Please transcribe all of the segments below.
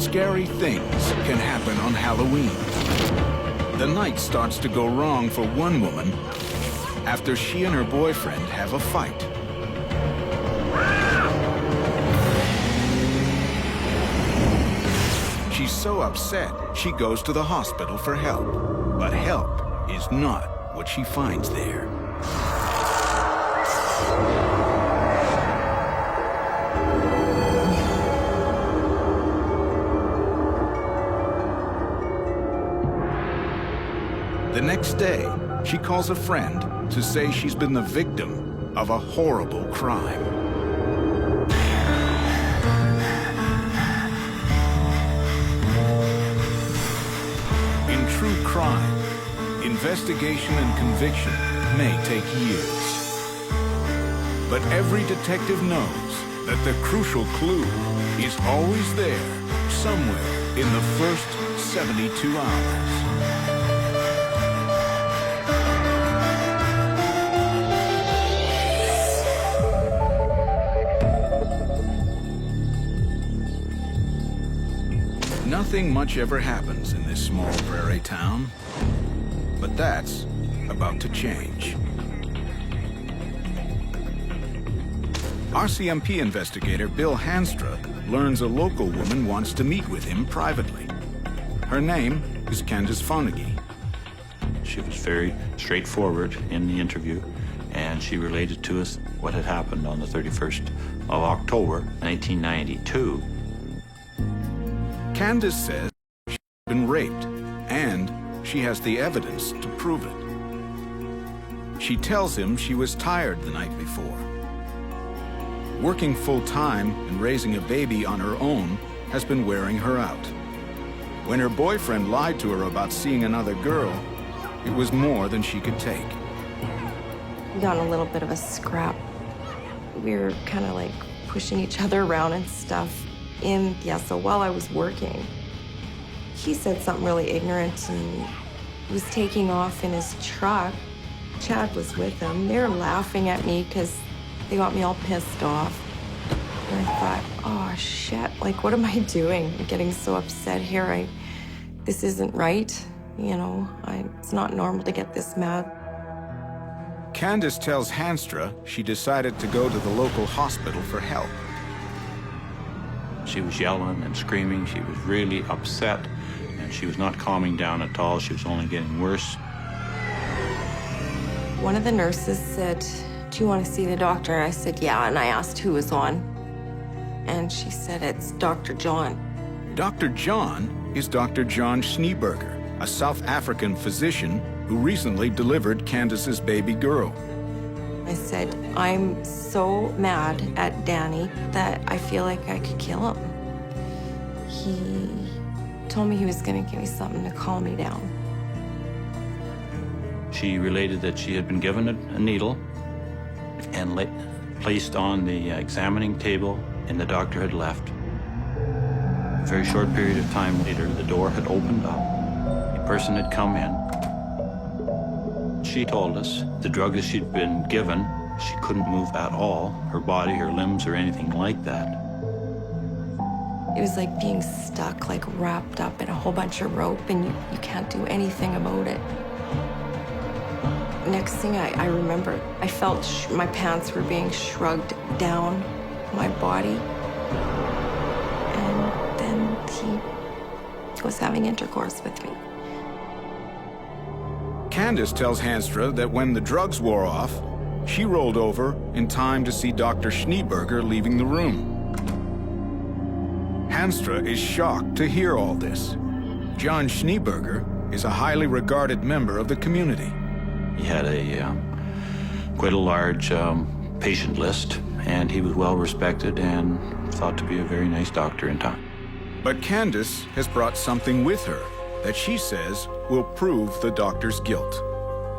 Scary things can happen on Halloween. The night starts to go wrong for one woman after she and her boyfriend have a fight. She's so upset, she goes to the hospital for help. But help is not what she finds there. The next day, she calls a friend to say she's been the victim of a horrible crime. In true crime, investigation and conviction may take years. But every detective knows that the crucial clue is always there, somewhere in the first 72 hours. Nothing much ever happens in this small prairie town, but that's about to change. RCMP investigator Bill Hanstra learns a local woman wants to meet with him privately. Her name is Candace Fonagy. She was very straightforward in the interview, and she related to us what had happened on the 31st of October, 1992. Candace says she's been raped, and she has the evidence to prove it. She tells him she was tired the night before. Working full-time and raising a baby on her own has been wearing her out. When her boyfriend lied to her about seeing another girl, it was more than she could take. We got in a little bit of a scrap. We were kind of like pushing each other around and stuff. And yeah, so while I was working, he said something really ignorant and was taking off in his truck. Chad was with him. They were laughing at me because they got me all pissed off. And I thought, oh shit, like what am I doing? I'm getting so upset here. This isn't right. You know, it's not normal to get this mad. Candace tells Hanstra she decided to go to the local hospital for help. She was yelling and screaming. She was really upset, and she was not calming down at all. She was only getting worse. One of the nurses said, do you want to see the doctor? I said, yeah, and I asked who was on. And she said, it's Dr. John. Dr. John is Dr. John Schneeberger, a South African physician who recently delivered Candace's baby girl. I said, I'm so mad at Danny that I feel like I could kill him. He told me he was going to give me something to calm me down. She related that she had been given a needle and placed on the examining table, and the doctor had left. A very short period of time later, the door had opened up. A person had come in. She told us the drug that she'd been given, she couldn't move at all, her body, her limbs, or anything like that. It was like being stuck, like wrapped up in a whole bunch of rope, and you can't do anything about it. Next thing I remember, I felt my pants were being shrugged down my body. And then he was having intercourse with me. Candace tells Hanstra that when the drugs wore off, she rolled over in time to see Dr. Schneeberger leaving the room. Hanstra is shocked to hear all this. John Schneeberger is a highly regarded member of the community. He had quite a large patient list, and he was well respected and thought to be a very nice doctor in town. But Candace has brought something with her that she says will prove the doctor's guilt.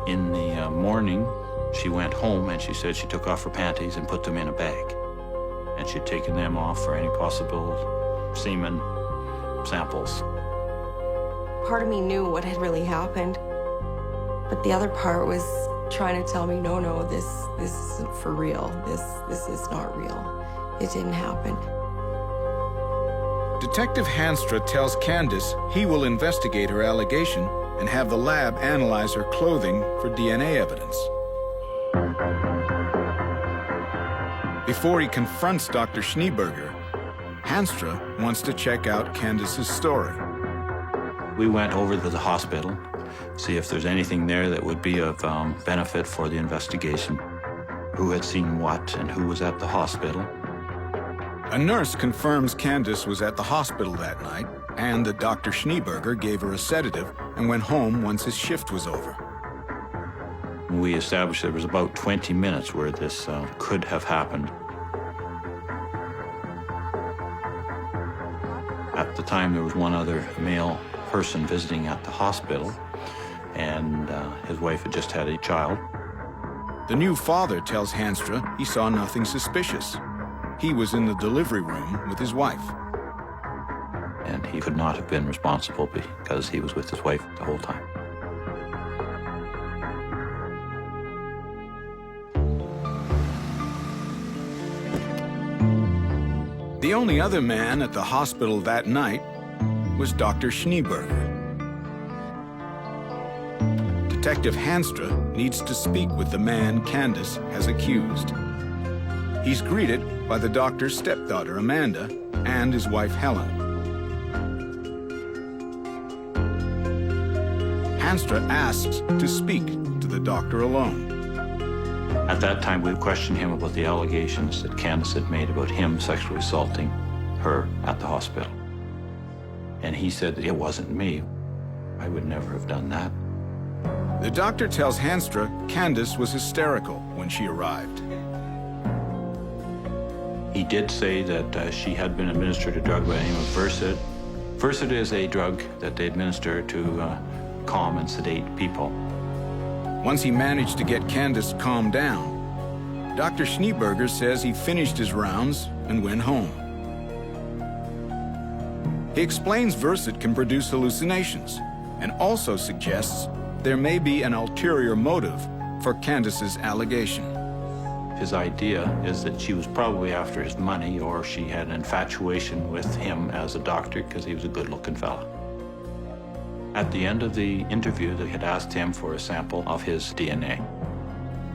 In the morning, she went home and she said she took off her panties and put them in a bag. And she'd taken them off for any possible semen samples. Part of me knew what had really happened, but the other part was trying to tell me, no, this isn't for real. This is not real. It didn't happen. Detective Hanstra tells Candace he will investigate her allegation and have the lab analyze her clothing for DNA evidence. Before he confronts Dr. Schneeberger, Hanstra wants to check out Candace's story. We went over to the hospital, see if there's anything there that would be of benefit for the investigation. Who had seen what and who was at the hospital. A nurse confirms Candace was at the hospital that night and that Dr. Schneeberger gave her a sedative and went home once his shift was over. We established there was about 20 minutes where this could have happened. At the time, there was one other male person visiting at the hospital, and his wife had just had a child. The new father tells Hanstra he saw nothing suspicious. He was in the delivery room with his wife. And he could not have been responsible because he was with his wife the whole time. The only other man at the hospital that night was Dr. Schneeberger. Detective Hanstra needs to speak with the man Candace has accused. He's greeted by the doctor's stepdaughter, Amanda, and his wife, Helen. Hanstra asks to speak to the doctor alone. At that time, we questioned him about the allegations that Candace had made about him sexually assaulting her at the hospital. And he said that it wasn't me. I would never have done that. The doctor tells Hanstra Candace was hysterical when she arrived. He did say that she had been administered a drug by the name of Versed. Versed is a drug that they administer to calm and sedate people. Once he managed to get Candace calmed down, Dr. Schneeberger says he finished his rounds and went home. He explains Versed can produce hallucinations and also suggests there may be an ulterior motive for Candace's allegation. His idea is that she was probably after his money, or she had an infatuation with him as a doctor because he was a good-looking fellow. At the end of the interview, they had asked him for a sample of his DNA.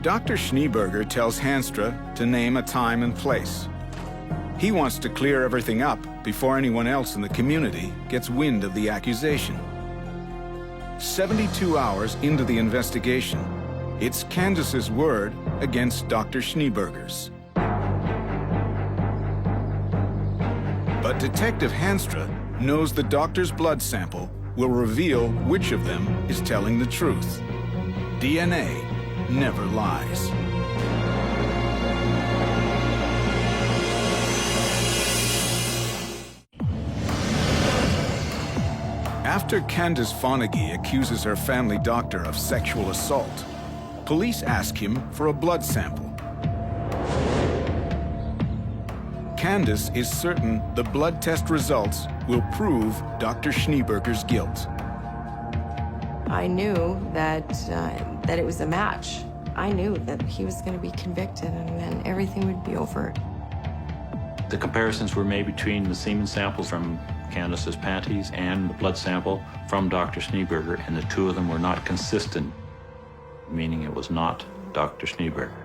Dr. Schneeberger tells Hanstra to name a time and place. He wants to clear everything up before anyone else in the community gets wind of the accusation. 72 hours into the investigation, it's Candace's word against Dr. Schneeberger's. But Detective Hanstra knows the doctor's blood sample will reveal which of them is telling the truth. DNA never lies. After Candace Fonagy accuses her family doctor of sexual assault, police ask him for a blood sample. Candace is certain the blood test results will prove Dr. Schneeberger's guilt. I knew that it was a match. I knew that he was going to be convicted and then everything would be over. The comparisons were made between the semen samples from Candace's panties and the blood sample from Dr. Schneeberger, and the two of them were not consistent, meaning it was not Dr. Schneeberger.